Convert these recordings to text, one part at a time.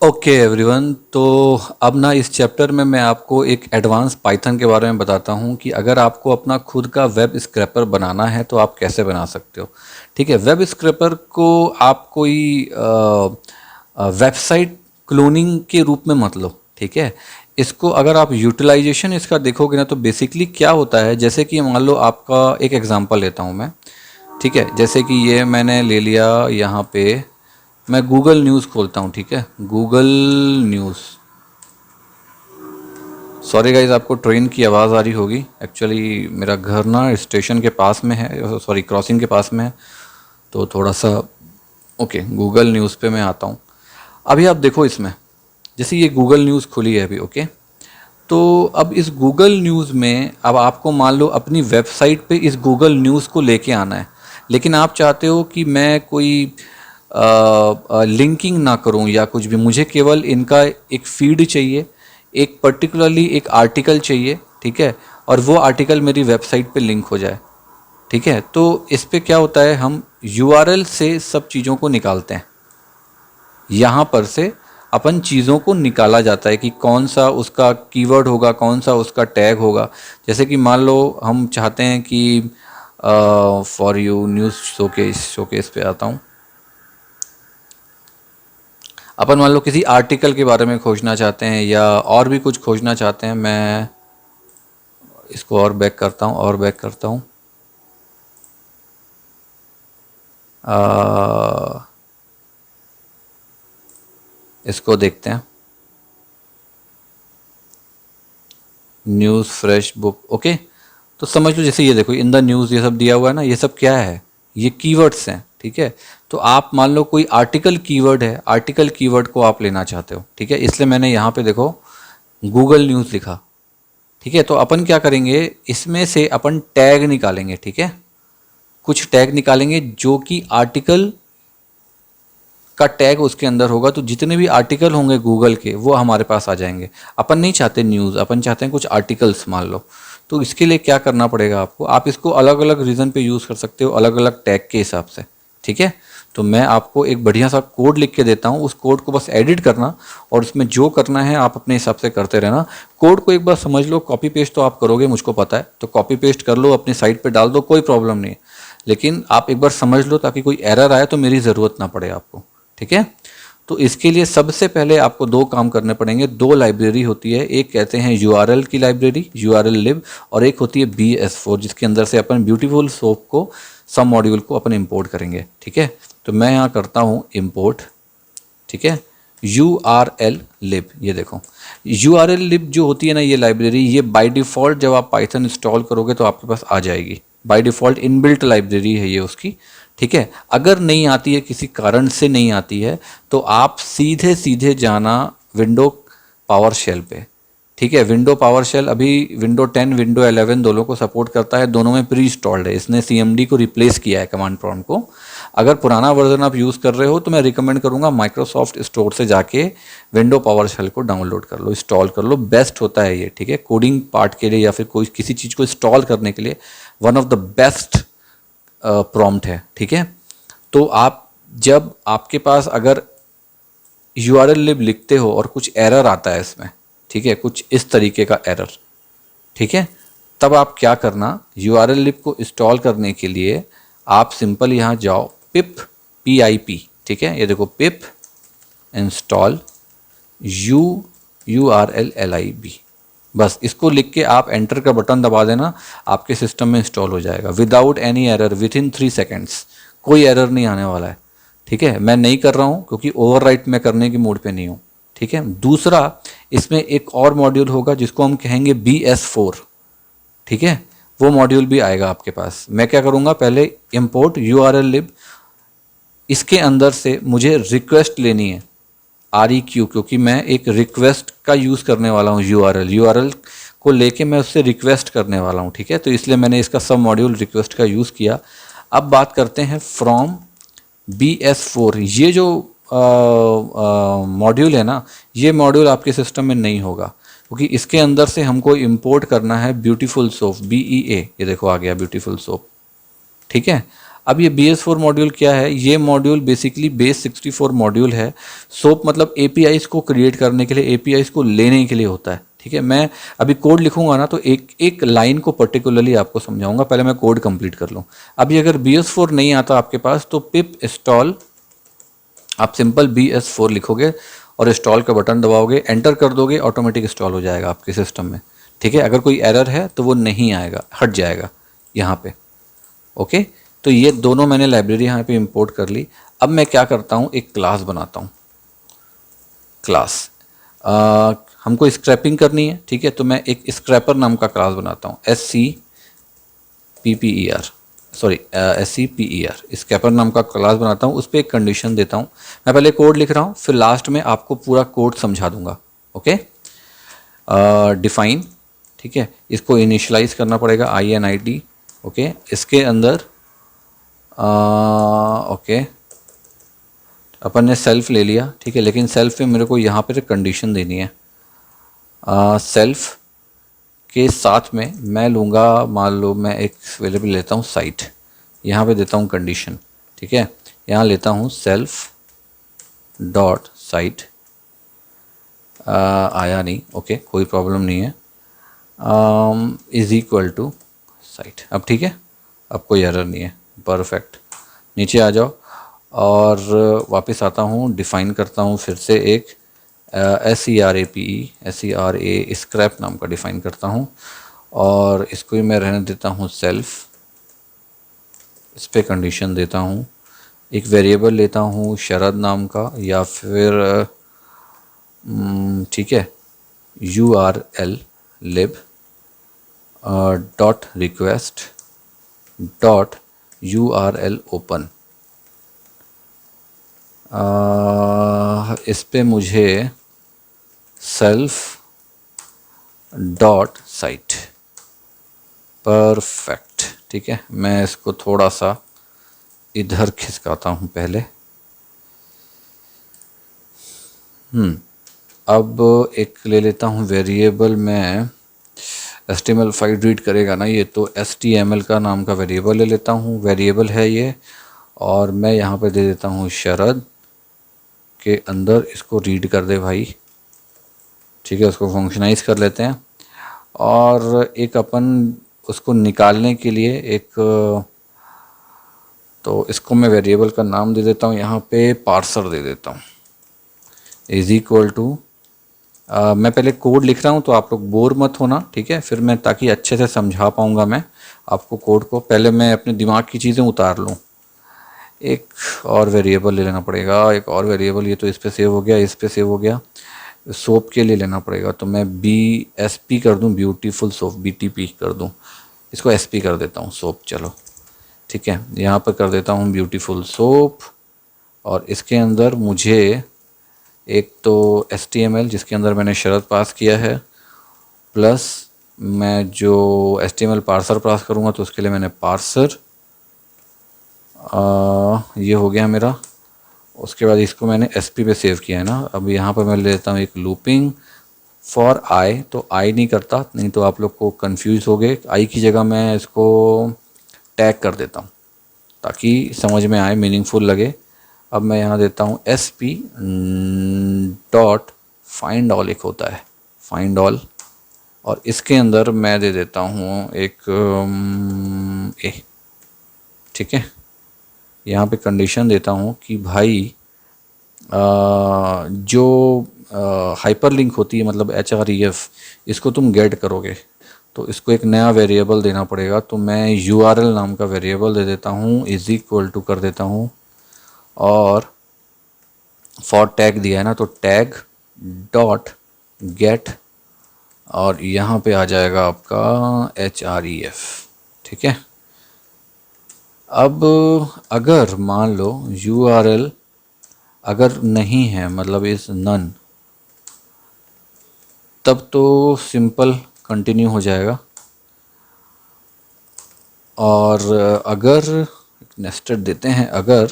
Okay everyone, तो अब ना इस चैप्टर में मैं आपको एक एडवांस पाइथन के बारे में बताता हूँ कि अगर आपको अपना खुद का वेब स्क्रैपर बनाना है तो आप कैसे बना सकते हो। ठीक है, वेब स्क्रैपर को आप कोई वेबसाइट क्लोनिंग के रूप में मत लो। ठीक है, इसको अगर आप यूटिलाइजेशन इसका देखोगे ना तो बेसिकली क्या होता है, जैसे कि मान लो आपका एक एग्जांपल लेता हूँ मैं। ठीक है, जैसे कि ये मैंने ले लिया यहाँ पे, मैं गूगल न्यूज़ खोलता हूँ। ठीक है, गूगल न्यूज़। सॉरी गाइज, आपको ट्रेन की आवाज़ आ रही होगी। एक्चुअली मेरा घर ना स्टेशन के पास में है, सॉरी क्रॉसिंग के पास में है, तो थोड़ा सा। ओके, गूगल न्यूज़ पे मैं आता हूँ। अभी आप देखो इसमें, जैसे ये गूगल न्यूज़ खुली है अभी। ओके, तो अब इस गूगल न्यूज़ में अब आपको मान लो अपनी वेबसाइट पे इस गूगल न्यूज़ को लेके आना है, लेकिन आप चाहते हो कि मैं कोई लिंकिंग ना करूं या कुछ भी, मुझे केवल इनका एक फीड चाहिए, एक पर्टिकुलरली एक आर्टिकल चाहिए। ठीक है, और वो आर्टिकल मेरी वेबसाइट पे लिंक हो जाए। ठीक है, तो इस पे क्या होता है, हम यूआरएल से सब चीज़ों को निकालते हैं। यहाँ पर से अपन चीज़ों को निकाला जाता है कि कौन सा उसका कीवर्ड होगा, कौन सा उसका टैग होगा। जैसे कि मान लो हम चाहते हैं कि for you news showcase, showcase पे आता हूँ। अपन मान लो किसी आर्टिकल के बारे में खोजना चाहते हैं या और भी कुछ खोजना चाहते हैं। मैं इसको और बैक करता हूँ, और बैक करता हूँ। इसको देखते हैं, न्यूज़ फ्रेश बुक। ओके, तो समझ लो जैसे ये देखो इन द न्यूज़, ये सब दिया हुआ है ना, ये सब क्या है, ये कीवर्ड्स हैं। ठीक है, तो आप मान लो कोई आर्टिकल कीवर्ड है, आर्टिकल कीवर्ड को आप लेना चाहते हो। ठीक है, इसलिए मैंने यहाँ पे देखो गूगल न्यूज़ लिखा। ठीक है, तो अपन क्या करेंगे, इसमें से अपन टैग निकालेंगे। ठीक है, कुछ टैग निकालेंगे जो कि आर्टिकल का टैग उसके अंदर होगा, तो जितने भी आर्टिकल होंगे गूगल के वो हमारे पास आ जाएंगे। अपन नहीं चाहते न्यूज़, अपन चाहते हैं कुछ आर्टिकल्स मान लो। तो इसके लिए क्या करना पड़ेगा आपको, आप इसको अलग अलग रीज़न पे यूज़ कर सकते हो, अलग अलग टैग के हिसाब से। ठीक है, तो मैं आपको एक बढ़िया सा कोड लिख के देता हूँ, उस कोड को बस एडिट करना और उसमें जो करना है आप अपने हिसाब से करते रहना। कोड को एक बार समझ लो, कॉपी पेस्ट तो आप करोगे मुझको पता है, तो कॉपी पेस्ट कर लो, अपनी साइट पे डाल दो, कोई प्रॉब्लम नहीं है। लेकिन आप एक बार समझ लो ताकि कोई एरर आए तो मेरी ज़रूरत ना पड़े आपको। ठीक है, तो इसके लिए सबसे पहले आपको दो काम करने पड़ेंगे। दो लाइब्रेरी होती है, एक कहते हैं यूआरएल की लाइब्रेरी, यूआरएल लिब, और एक होती है BS4 जिसके अंदर से अपन ब्यूटीफुल सोप को, सब मॉड्यूल को अपन इंपोर्ट करेंगे। ठीक है, तो मैं यहाँ करता हूँ इंपोर्ट। ठीक है, URL लिब, ये देखो URL लिब जो होती है ना ये लाइब्रेरी, ये बाय डिफ़ॉल्ट जब आप पाइथन इंस्टॉल करोगे तो आपके पास आ जाएगी। बाय डिफ़ॉल्ट इनबिल्ट लाइब्रेरी है ये उसकी। ठीक है, अगर नहीं आती है, किसी कारण से नहीं आती है, तो आप सीधे सीधे जाना विंडो पावर शेल पे। ठीक है, विंडो पावर शेल अभी विंडो 10 विंडो 11 दोनों को सपोर्ट करता है, दोनों में प्री इंस्टॉल्ड है, इसने CMD को रिप्लेस किया है, कमांड प्रॉम्प्ट को। अगर पुराना वर्जन आप यूज़ कर रहे हो तो मैं रिकमेंड करूँगा माइक्रोसॉफ्ट स्टोर से जाके विंडो पावर शेल को डाउनलोड कर लो, इंस्टॉल कर लो, बेस्ट होता है ये। ठीक है, कोडिंग पार्ट के लिए या फिर कोई किसी चीज़ को इंस्टॉल करने के लिए one of the best prompt है। ठीक है, तो आप जब आपके पास अगर URL लिब लिखते हो और कुछ एरर आता है इसमें, ठीक है, कुछ इस तरीके का एरर, ठीक है, तब आप क्या करना, URL लिब को इंस्टॉल करने के लिए आप सिंपल यहाँ जाओ, पिप PIP। ठीक है, ये देखो पिप इंस्टॉल URL LIB, बस इसको लिख के आप एंटर का बटन दबा देना, आपके सिस्टम में इंस्टॉल हो जाएगा without any error, with in 3 seconds. कोई एरर नहीं आने वाला है। ठीक है, मैं नहीं कर रहा हूँ क्योंकि ओवरराइट मैं करने की मूड पे नहीं हूँ। ठीक है, दूसरा इसमें एक और मॉड्यूल होगा जिसको हम कहेंगे BS4। ठीक है, वो मॉड्यूल भी आएगा आपके पास। मैं क्या करूँगा, पहले इंपोर्ट URL लिब, इसके अंदर से मुझे रिक्वेस्ट लेनी है REQ, क्योंकि मैं एक रिक्वेस्ट का यूज़ करने वाला हूँ। यूआरएल को लेके मैं उससे रिक्वेस्ट करने वाला हूँ। ठीक है, तो इसलिए मैंने इसका सब मॉड्यूल रिक्वेस्ट का यूज़ किया। अब बात करते हैं फ्रॉम BS4। ये जो मॉड्यूल है ना, ये मॉड्यूल आपके सिस्टम में नहीं होगा क्योंकि इसके अंदर से हमको इंपोर्ट करना है ब्यूटीफुल सोप, BEA, ये देखो आ गया ब्यूटीफुल सोप। ठीक है, अब ये BS4 मॉड्यूल क्या है, ये मॉड्यूल बेसिकली बेस 64 मॉड्यूल है। सोप मतलब APIs को क्रिएट करने के लिए, APIs को लेने के लिए होता है, ठीक है। मैं अभी कोड लिखूंगा ना तो एक एक लाइन को पर्टिकुलरली आपको समझाऊंगा, पहले मैं कोड कंप्लीट कर लूँ। अभी अगर BS4 नहीं आता आपके पास तो पिप इंस्टॉल, आप सिंपल BS4 लिखोगे और इंस्टॉल का बटन दबाओगे, एंटर कर दोगे, ऑटोमेटिक इंस्टॉल हो जाएगा आपके सिस्टम में, ठीक है। अगर कोई एरर है तो वो नहीं आएगा, हट जाएगा यहाँ पे, ओके। तो ये दोनों मैंने लाइब्रेरी यहाँ पे इंपोर्ट कर ली। अब मैं क्या करता हूँ, एक क्लास बनाता हूँ। क्लास हमको स्क्रैपिंग करनी है, ठीक है, तो मैं एक स्क्रैपर नाम का क्लास बनाता हूँ, SCPPER स्क्रैपर नाम का क्लास बनाता हूँ। उस पर एक कंडीशन देता हूँ। मैं पहले कोड लिख रहा हूँ, फिर लास्ट में आपको पूरा कोड समझा दूंगा, ओके। डिफाइन, ठीक है, इसको इनिशियलाइज करना पड़ेगा, INIT, ओके। इसके अंदर ओके अपन ने सेल्फ ले लिया, ठीक है, लेकिन सेल्फ में मेरे को यहाँ पर कंडीशन देनी है। सेल्फ के साथ में मैं लूँगा, मान लो मैं एक वेरिएबल लेता हूँ साइट, यहाँ पे देता हूँ कंडीशन, ठीक है। यहाँ लेता हूँ सेल्फ डॉट साइट, आया नहीं, ओके, कोई प्रॉब्लम नहीं है, इज़ इक्वल टू साइट। अब ठीक है, अब कोई एरर नहीं है, परफेक्ट। नीचे आ जाओ और वापस आता हूँ, डिफ़ाइन करता हूँ फिर से एक SCRAPE स्क्रैप नाम का डिफ़ाइन करता हूँ, और इसको ही मैं रहने देता हूँ सेल्फ। इस पर कंडीशन देता हूँ, एक वेरिएबल लेता हूँ शरद नाम का, या फिर ठीक है URL lib dot request dot URL open. इस पे मुझे सेल्फ डॉट साइट, परफेक्ट, ठीक है। मैं इसको थोड़ा सा इधर खिसकाता हूँ पहले। अब एक ले लेता हूँ वेरिएबल, मैं HTML फाइल रीड करेगा ना ये, तो HTML का नाम का वेरिएबल ले लेता हूँ, वेरिएबल है ये, और मैं यहाँ पे दे देता हूँ शरद के अंदर इसको रीड कर दे भाई, ठीक है। उसको फंक्शनाइज कर लेते हैं, और एक अपन उसको निकालने के लिए एक, तो इसको मैं वेरिएबल का नाम दे देता हूँ, यहाँ पे पार्सर दे देता हूँ, इज़ इक्वल टू, मैं पहले कोड लिख रहा हूँ तो आप लोग बोर मत होना, ठीक है। फिर मैं ताकि अच्छे से समझा पाऊँगा मैं आपको कोड को, पहले मैं अपने दिमाग की चीज़ें उतार लूँ। एक और वेरिएबल ले लेना पड़ेगा, एक और वेरिएबल, ये तो इस पे सेव हो गया, इस पे सेव हो गया। सोप के लिए लेना पड़ेगा, तो मैं BSP कर दूँ, ब्यूटीफुल सोप, BTP कर दूँ, इसको SP कर देता हूँ, सोप, चलो ठीक है। यहाँ पर कर देता हूँ ब्यूटीफुल सोप, और इसके अंदर मुझे एक तो HTML जिसके अंदर मैंने शरत पास किया है, प्लस मैं जो HTML पार्सर पास करूँगा तो उसके लिए मैंने पार्सर, ये हो गया मेरा। उसके बाद इसको मैंने SP पे सेव किया है ना। अब यहाँ पर मैं ले लेता हूँ एक लूपिंग फॉर आई, तो आई नहीं करता, नहीं तो आप लोग को कंफ्यूज हो गए। आई की जगह मैं इसको टैग कर देता हूँ ताकि समझ में आए, मीनिंगफुल लगे। अब मैं यहाँ देता हूँ SP डॉट फाइंड ऑल, एक होता है फाइंड ऑल, और इसके अंदर मैं दे देता हूँ एक ए, ठीक है। यहाँ पे कंडीशन देता हूँ कि भाई जो हाइपर लिंक होती है, मतलब HREF, इसको तुम गेट करोगे तो इसको एक नया वेरिएबल देना पड़ेगा। तो मैं URL नाम का वेरिएबल दे देता हूँ, इज़ इक्वल टू कर देता हूँ, और फॉर टैग दिया है ना, तो टैग डॉट गेट, और यहाँ पे आ जाएगा आपका HREF, ठीक है। अब अगर मान लो URL अगर नहीं है, मतलब इस नन, तब तो सिंपल कंटिन्यू हो जाएगा। और अगर नेस्टेड देते हैं, अगर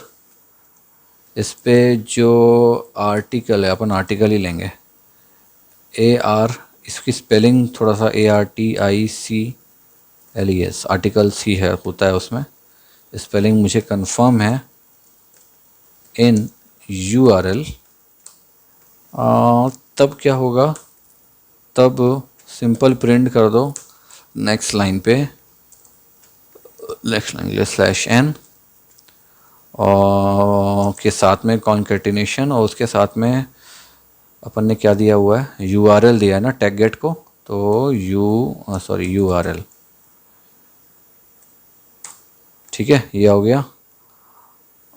इस पे जो आर्टिकल है, अपन आर्टिकल ही लेंगे, AR, इसकी स्पेलिंग थोड़ा सा ARTICLES, आर्टिकल C है, होता है उसमें, स्पेलिंग मुझे कंफर्म है इन URL, तब क्या होगा, तब सिंपल प्रिंट कर दो नेक्स्ट लाइन पे, नेक्स्ट लाइन /n और के साथ में कॉन्केटिनेशन, और उसके साथ में अपन ने क्या दिया हुआ है, URL दिया है ना टैग गेट को, तो URL, ठीक है, ये हो गया।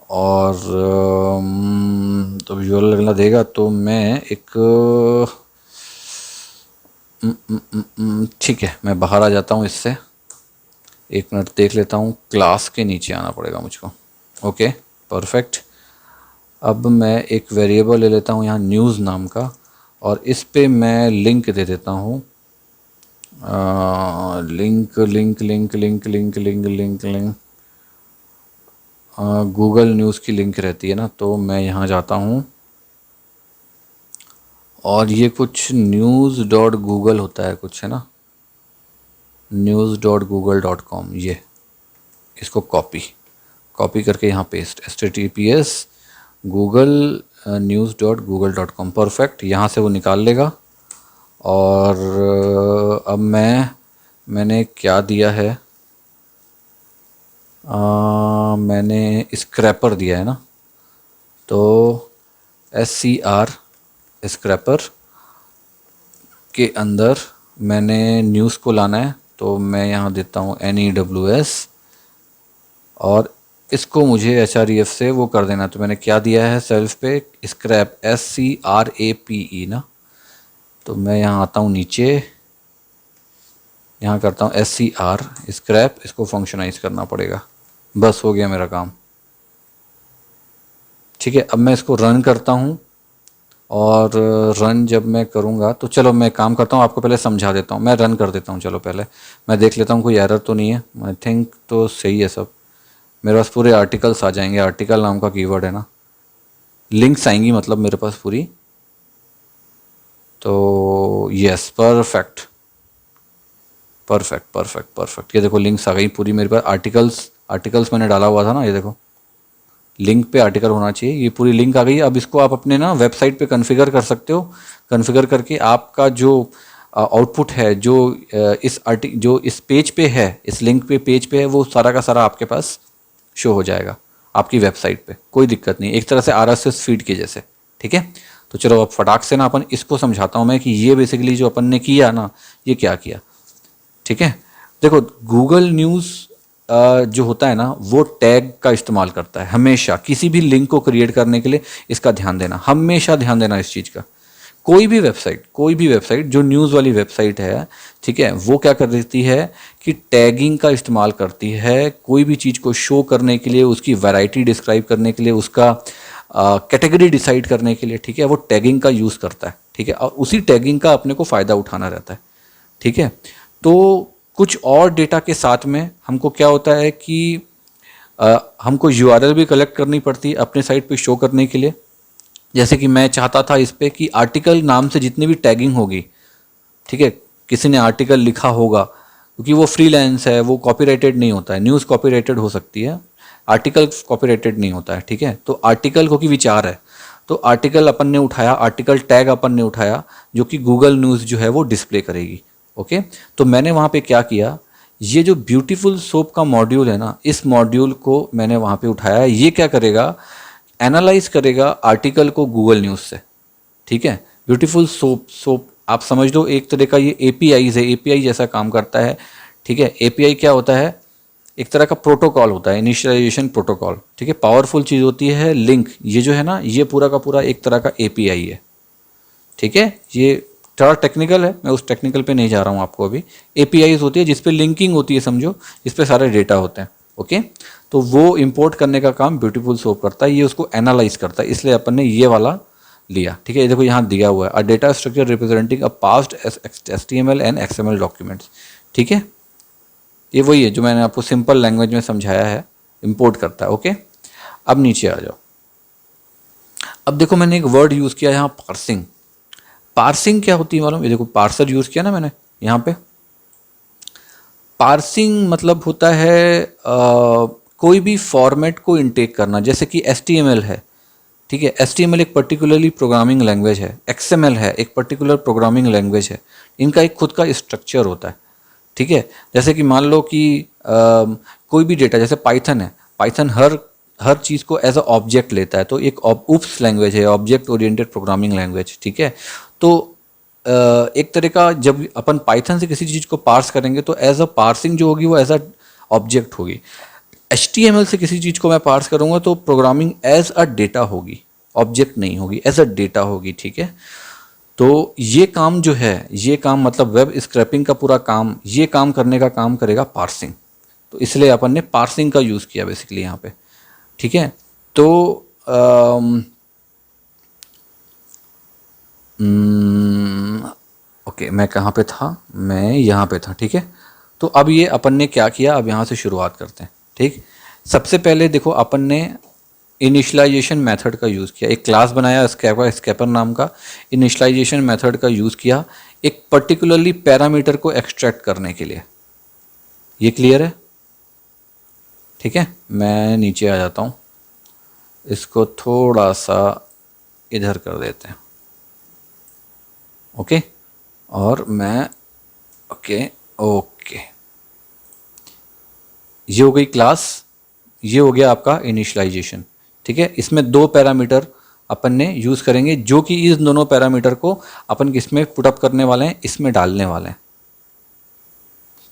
और तो URL लगना देगा, तो मैं एक ठीक है, मैं बाहर आ जाता हूँ इससे, 1 मिनट देख लेता हूँ, क्लास के नीचे आना पड़ेगा मुझको। Okay, perfect. अब मैं एक वेरिएबल ले लेता हूँ यहाँ न्यूज़ नाम का, और इस पे मैं लिंक दे देता हूँ, link link link link link link link link Google news की लिंक रहती है ना, तो मैं यहाँ जाता हूँ और ये कुछ news.google होता है कुछ, है ना, news.google.com, ये इसको कॉपी करके यहाँ paste, https google news.google.com, perfect, यहाँ से वो निकाल लेगा। और अब मैंने क्या दिया है, मैंने स्क्रैपर दिया है ना, तो SCR स्क्रैपर के अंदर मैंने न्यूज़ को लाना है, तो मैं यहाँ देता हूँ NEWS, और इसको मुझे HREF से वो कर देना, तो मैंने क्या दिया है सेल्फ पे, स्क्रैप SCRAPE ना, तो मैं यहाँ आता हूँ नीचे, यहाँ करता हूँ SCR स्क्रैप, इसको फंक्शनाइज करना पड़ेगा, बस हो गया मेरा काम। ठीक है, अब मैं इसको रन करता हूँ, और रन जब मैं करूँगा तो चलो मैं काम करता हूँ, आपको पहले समझा देता हूँ, मैं रन कर देता हूँ, चलो पहले मैं देख लेता हूँ कोई एरर तो नहीं है, आई थिंक तो सही है सब, मेरे पास पूरे आर्टिकल्स आ जाएंगे, आर्टिकल नाम का कीवर्ड है ना, लिंक्स आएंगी मतलब मेरे पास पूरी, तो yes, perfect perfect perfect perfect, ये देखो लिंक्स आ गई पूरी मेरे पास, आर्टिकल्स मैंने डाला हुआ था ना, ये देखो लिंक पे आर्टिकल होना चाहिए, ये पूरी लिंक आ गई। अब इसको आप अपने ना वेबसाइट पे कॉन्फ़िगर कर सकते हो, कॉन्फ़िगर करके आपका जो आउटपुट है, जो इस पेज पे है, इस लिंक पे पेज पे है, वो सारा का सारा आपके पास शो हो जाएगा आपकी वेबसाइट पे, कोई दिक्कत नहीं, एक तरह से RSS फीड के जैसे। ठीक है, तो चलो अब फटाक से ना अपन इसको समझाता हूँ मैं कि ये बेसिकली जो अपन ने किया ना, ये क्या किया। ठीक है, देखो गूगल न्यूज़ जो होता है ना, वो टैग का इस्तेमाल करता है हमेशा, किसी भी लिंक को क्रिएट करने के लिए, इसका ध्यान देना, हमेशा ध्यान देना इस चीज़ का। कोई भी वेबसाइट जो न्यूज़ वाली वेबसाइट है, ठीक है, वो क्या कर देती है कि टैगिंग का इस्तेमाल करती है, कोई भी चीज़ को शो करने के लिए, उसकी वैरायटी डिस्क्राइब करने के लिए, उसका कैटेगरी डिसाइड करने के लिए, ठीक है, वो टैगिंग का यूज़ करता है। ठीक है, और उसी टैगिंग का अपने को फ़ायदा उठाना रहता है। ठीक है, तो कुछ और डेटा के साथ में हमको क्या होता है कि हमको URL भी कलेक्ट करनी पड़ती है अपने साइट पे शो करने के लिए। जैसे कि मैं चाहता था इस पे कि आर्टिकल नाम से जितनी भी टैगिंग होगी, ठीक है, किसी ने आर्टिकल लिखा होगा, क्योंकि वो फ्रीलांस है, वो कॉपीराइटेड नहीं होता है, न्यूज़ कॉपीराइटेड हो सकती है, आर्टिकल कॉपीराइटेड नहीं होता है। ठीक है, तो आर्टिकल क्योंकि विचार है, तो आर्टिकल अपन ने उठाया, आर्टिकल टैग अपन ने उठाया, जो कि गूगल न्यूज़ जो है वो डिस्प्ले करेगी। ओके, तो मैंने वहाँ पे क्या किया, ये जो ब्यूटीफुल सोप का मॉड्यूल है ना, इस मॉड्यूल को मैंने वहाँ पे उठाया है। ये क्या करेगा, एनालाइज करेगा आर्टिकल को गूगल न्यूज़ से। ठीक है, ब्यूटीफुल सोप आप समझ लो एक तरह का ये APIs है, API जैसा काम करता है। ठीक है, API क्या होता है, एक तरह का प्रोटोकॉल होता है, इनिशियलाइजेशन प्रोटोकॉल। ठीक है, पावरफुल चीज़ होती है लिंक, ये जो है ना, ये पूरा का पूरा एक तरह का API है। ठीक है, ये थोड़ा टेक्निकल है, मैं उस टेक्निकल पे नहीं जा रहा हूँ आपको अभी। APIs होती है जिस पे लिंकिंग होती है, समझो, जिस पे सारे डेटा होते हैं। ओके, तो वो इंपोर्ट करने का काम ब्यूटीफुल सोप करता है, ये उसको एनालाइज करता है, इसलिए अपन ने ये वाला लिया। ठीक है, ये देखो यहाँ दिया हुआ है, a data structure representing a past HTML and XML documents. ठीक है, ये वही है जो मैंने आपको सिंपल लैंग्वेज में समझाया है, इंपोर्ट करता है। ओके, अब नीचे आ जाओ। अब देखो मैंने एक वर्ड यूज़ किया यहाँ, पार्सिंग। पार्सिंग क्या होती है मालूम, ये देखो पार्सर यूज़ किया ना मैंने यहाँ पे। पार्सिंग मतलब होता है कोई भी फॉर्मेट को इनटेक करना, जैसे कि HTML है, ठीक है, HTML एक पर्टिकुलरली प्रोग्रामिंग लैंग्वेज है, XML है एक पर्टिकुलर प्रोग्रामिंग लैंग्वेज है, इनका एक खुद का स्ट्रक्चर होता है, ठीक है। जैसे कि मान लो कि कोई भी डेटा, जैसे पाइथन है, पाइथन हर चीज़ को एज अ ऑब्जेक्ट लेता है, तो एक UPS लैंग्वेज है, ऑब्जेक्ट ओरिएंटेड प्रोग्रामिंग लैंग्वेज, ठीक है। तो एक तरह का जब अपन पाइथन से किसी चीज़ को पार्स करेंगे तो एज अ पार्सिंग जो होगी वो एज अ ऑब्जेक्ट होगी। HTML से किसी चीज़ को मैं पार्स करूँगा तो प्रोग्रामिंग एज अ डेटा होगी, ऑब्जेक्ट नहीं होगी, एज अ डेटा होगी, ठीक है। तो ये काम जो है, ये काम मतलब वेब स्क्रैपिंग का पूरा काम, ये काम करने का काम करेगा पार्सिंग। तो इसलिए अपन ने पार्सिंग का यूज़ किया बेसिकली यहाँ पे, ठीक है। तो ओके, मैं कहाँ पे था, मैं यहाँ पे था, ठीक है। तो अब ये अपन ने क्या किया, अब यहाँ से शुरुआत करते हैं, ठीक। सबसे पहले देखो अपन ने इनिशियलाइजेशन मेथड का यूज़ किया, एक क्लास बनाया स्कैपर नाम का, इनिशियलाइजेशन मेथड का यूज़ किया एक पर्टिकुलरली पैरामीटर को एक्सट्रैक्ट करने के लिए। ये क्लियर है, ठीक है। मैं नीचे आ जाता हूँ, इसको थोड़ा सा इधर कर देते हैं, ओके। और मैं ओके ओके, ये हो गई क्लास, ये हो गया आपका इनिशियलाइजेशन, ठीक है। इसमें दो पैरामीटर अपन ने यूज़ करेंगे, जो कि इस दोनों पैरामीटर को अपन किसमें पुटअप करने वाले हैं, इसमें डालने वाले हैं,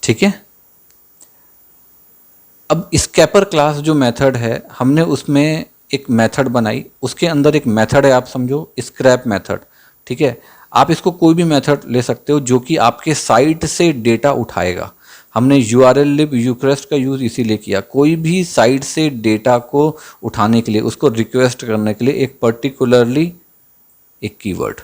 ठीक है। अब स्कैपर क्लास जो मेथड है, हमने उसमें एक मेथड बनाई, उसके अंदर एक मेथड है, आप समझो स्क्रैप मेथड, ठीक है। आप इसको कोई भी मेथड ले सकते हो जो कि आपके साइट से डेटा उठाएगा। हमने URL lib यूक्रेस्ट का यूज़ इसीलिए किया, कोई भी साइट से डेटा को उठाने के लिए, उसको रिक्वेस्ट करने के लिए एक पर्टिकुलरली एक कीवर्ड,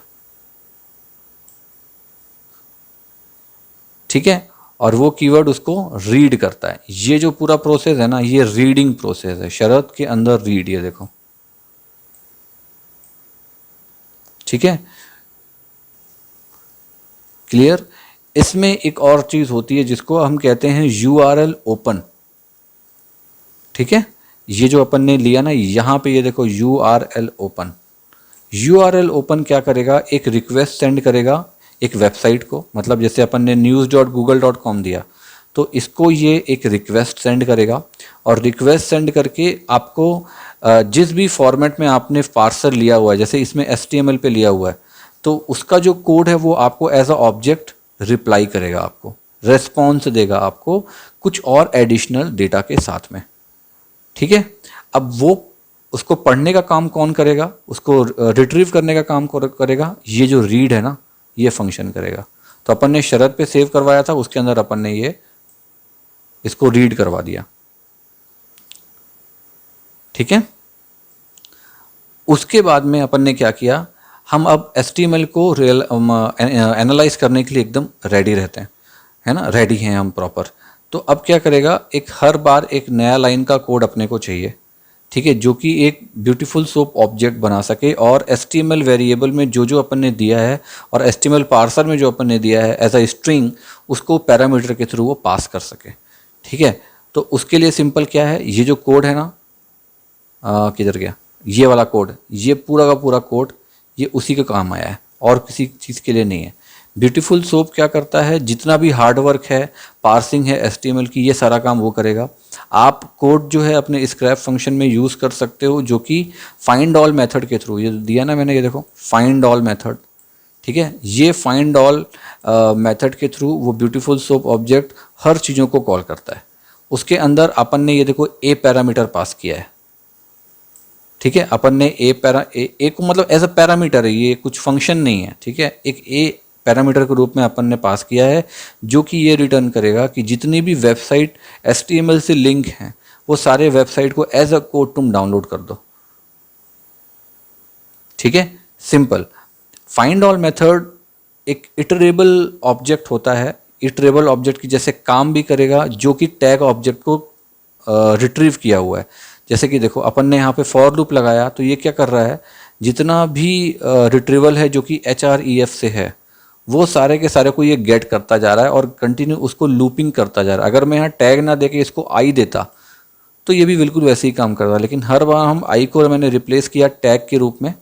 ठीक है। और वो कीवर्ड उसको रीड करता है। ये जो पूरा प्रोसेस है ना, ये रीडिंग प्रोसेस है, शरत के अंदर रीड, ये देखो, ठीक है, क्लियर। इसमें एक और चीज होती है जिसको हम कहते हैं URL ओपन, ठीक है। ये जो अपन ने लिया ना, यहां पे ये देखो URL ओपन, URL ओपन क्या करेगा, एक रिक्वेस्ट सेंड करेगा एक वेबसाइट को, मतलब जैसे अपन ने news.google.com दिया, तो इसको ये एक रिक्वेस्ट सेंड करेगा, और रिक्वेस्ट सेंड करके आपको जिस भी फॉर्मेट में आपने पार्सर लिया हुआ है, जैसे इसमें HTML पे लिया हुआ है, तो उसका जो कोड है वो आपको एज अ ऑब्जेक्ट रिप्लाई करेगा, आपको रेस्पॉन्स देगा, आपको कुछ और एडिशनल डेटा के साथ में, ठीक है। अब वो उसको पढ़ने का काम कौन करेगा, उसको रिट्रीव करने का काम करेगा, ये जो रीड है ना, ये फंक्शन करेगा। तो अपन ने शरत पे सेव करवाया था, उसके अंदर अपन ने ये इसको रीड करवा दिया, ठीक है। उसके बाद में अपन ने क्या किया, हम अब HTML को एनालाइज करने के लिए एकदम रेडी रहते हैं, है ना, रेडी हैं हम प्रॉपर। तो अब क्या करेगा, एक हर बार एक नया लाइन का कोड अपने को चाहिए, ठीक है, जो कि एक ब्यूटीफुल सोप ऑब्जेक्ट बना सके, और HTML वेरिएबल में जो जो अपन ने दिया है, और HTML पार्सर में जो अपन ने दिया है एज अ स्ट्रिंग, उसको पैरामीटर के थ्रू वो पास कर सके, ठीक है। तो उसके लिए सिंपल क्या है, ये जो कोड है ना, किधर गया, ये वाला कोड, ये पूरा का पूरा कोड ये उसी के काम आया है, और किसी चीज़ के लिए नहीं है। ब्यूटीफुल सोप क्या करता है, जितना भी हार्ड वर्क है, पार्सिंग है HTML की, ये सारा काम वो करेगा। आप कोड जो है अपने स्क्रैप फंक्शन में यूज़ कर सकते हो, जो कि फाइंड ऑल मेथड के थ्रू, ये दिया ना मैंने, ये देखो फाइंड ऑल मेथड, ठीक है। ये फाइंड ऑल मेथड के थ्रू वो ब्यूटीफुल सोप ऑब्जेक्ट हर चीज़ों को कॉल करता है। उसके अंदर अपन ने ये देखो ए पैरामीटर पास किया है, ठीक है। अपन ने ए को मतलब एज अ पैरामीटर है, ये कुछ फंक्शन नहीं है, ठीक है, एक ए पैरामीटर के रूप में अपन ने पास किया है, जो कि ये रिटर्न करेगा कि जितनी भी वेबसाइट HTML से लिंक हैं, वो सारे वेबसाइट को एज अ कोड तुम डाउनलोड कर दो, ठीक है, सिंपल। फाइंड ऑल मेथड एक इटरेबल ऑब्जेक्ट होता है, इटरेबल ऑब्जेक्ट की जैसे काम भी करेगा, जो कि टैग ऑब्जेक्ट को रिट्रीव किया हुआ है। जैसे कि देखो अपन ने यहाँ पे फॉर लूप लगाया, तो ये क्या कर रहा है, जितना भी रिट्रीवल है जो कि HREF से है, वो सारे के सारे को ये गेट करता जा रहा है और कंटिन्यू उसको लूपिंग करता जा रहा है। अगर मैं यहाँ टैग ना देके इसको आई देता, तो ये भी बिल्कुल वैसे ही काम कर रहा है, लेकिन हर बार हम आई को मैंने रिप्लेस किया टैग के रूप में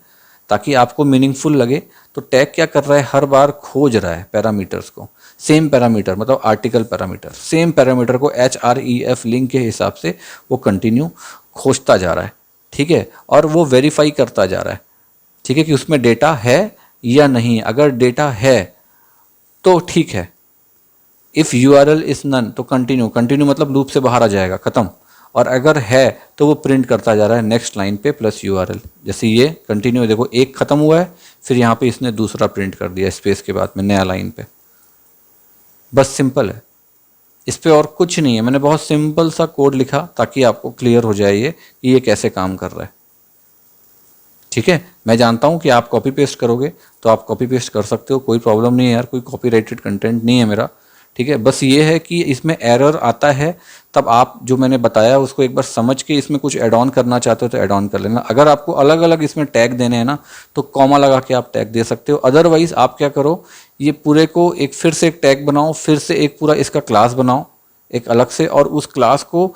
ताकि आपको मीनिंगफुल लगे। तो टैग क्या कर रहा है, हर बार खोज रहा है पैरामीटर्स को, सेम पैरामीटर मतलब आर्टिकल पैरामीटर, सेम पैरामीटर को href लिंक के हिसाब से वो कंटिन्यू खोजता जा रहा है, ठीक है, और वो वेरीफाई करता जा रहा है, ठीक है, कि उसमें डेटा है या नहीं। अगर डेटा है तो ठीक है, इफ़ URL इज नन तो कंटिन्यू, कंटिन्यू मतलब लूप से बाहर आ जाएगा, ख़त्म। और अगर है तो वो प्रिंट करता जा रहा है नेक्स्ट लाइन पे प्लस URL। जैसे ये कंटिन्यू देखो, एक ख़त्म हुआ है, फिर यहाँ पे इसने दूसरा प्रिंट कर दिया स्पेस के बाद में नया लाइन पे। बस सिंपल है, इस पे और कुछ नहीं है। मैंने बहुत सिंपल सा कोड लिखा ताकि आपको क्लियर हो जाए ये कि ये कैसे काम कर रहा है, ठीक है। मैं जानता हूँ कि आप कॉपी पेस्ट करोगे तो आप कॉपी पेस्ट कर सकते हो, कोई प्रॉब्लम नहीं है यार, कोई कॉपीराइटेड कंटेंट नहीं है मेरा, ठीक है। बस ये है कि इसमें एरर आता है, तब आप जो मैंने बताया उसको एक बार समझ के इसमें कुछ ऐड ऑन करना चाहते हो तो ऐड ऑन कर लेना। अगर आपको अलग अलग इसमें टैग देने हैं ना तो कॉमा लगा के आप टैग दे सकते हो। अदरवाइज आप क्या करो, ये पूरे को एक फिर से एक टैग बनाओ, फिर से एक पूरा इसका क्लास बनाओ एक अलग से, और उस क्लास को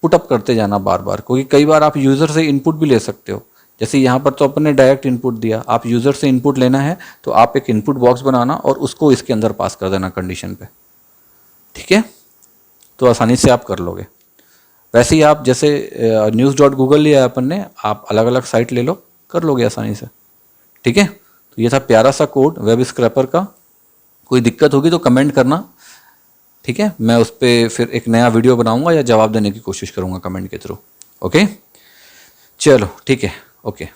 पुटअप करते जाना बार बार, क्योंकि कई बार आप यूज़र से इनपुट भी ले सकते हो। जैसे यहाँ पर तो अपन ने डायरेक्ट इनपुट दिया, आप यूज़र से इनपुट लेना है तो आप एक इनपुट बॉक्स बनाना और उसको इसके अंदर पास कर देना कंडीशन पे, ठीक है। तो आसानी से आप कर लोगे। वैसे ही आप जैसे news.google लिया अपन ने, आप अलग अलग साइट ले लो, कर लोगे आसानी से, ठीक है। तो ये था प्यारा सा कोड वेब स्क्रैपर का। कोई दिक्कत होगी तो कमेंट करना, ठीक है, मैं उस पर फिर एक नया वीडियो बनाऊंगा या जवाब देने की कोशिश करूंगा कमेंट के थ्रू। ओके, चलो ठीक है, ओके।